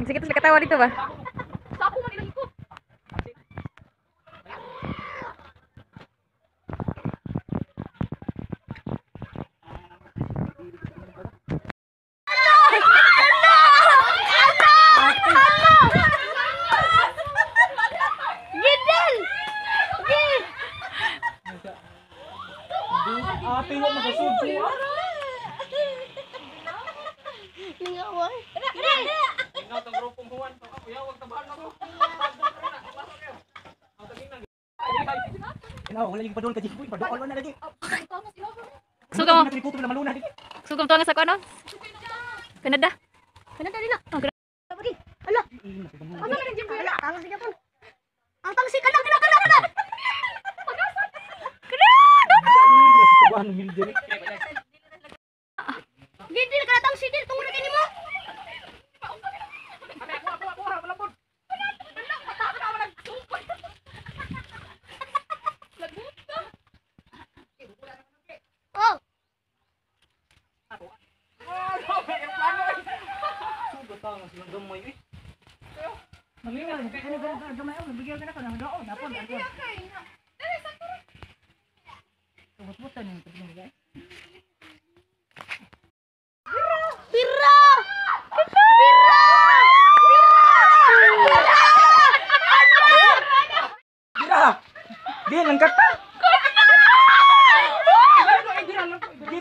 Bisa kita ketawa dito ba? Ate mo magasudso ah. Lingaway. Ikaw tong grupong huwan to ako yawag tabahan ako. Ina wala yung padol ka jipoy, padol na lagi. Suka mo. Natrikuto na maluna dito. Suka mo tuwangan sa ano? Canada. Kanada din na. Oh, Pagi. Ala. Asa ka din ala? Tangos siya pon. Ang tangsi ka lang kana. Tabahan ng milder. Didil ka tangsi din tungod kini mo. Oh. Bira! Bira. Di langkat.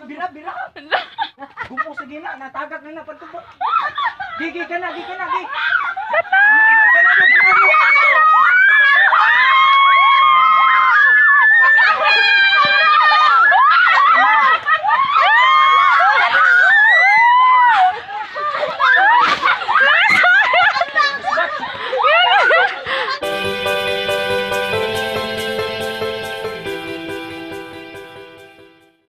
Bira. Gupo sa gina natagak na pagtubo. Gigi ka na.